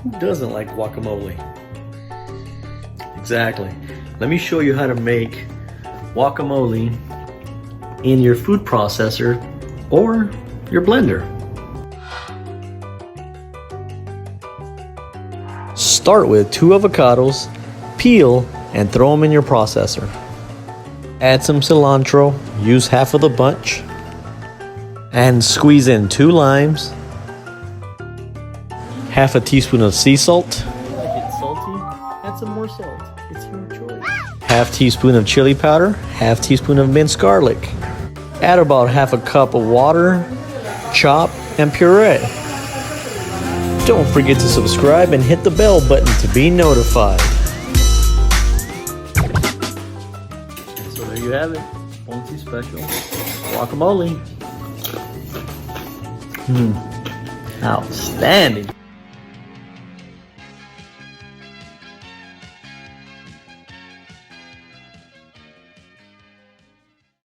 Who doesn't like guacamole? Exactly. Let me show you how to make guacamole in your food processor or your blender. Start with 2 avocados, peel and throw them in your processor. Add some cilantro, use half of the bunch, and squeeze in 2 limes, half a teaspoon of sea salt. If you like it salty, add some more salt. It's your choice. Half teaspoon of chili powder, half teaspoon of minced garlic. Add about half a cup of water, chop, and puree. Don't forget to subscribe and hit the bell button to be notified. So there you have it, Poncie special guacamole. Outstanding.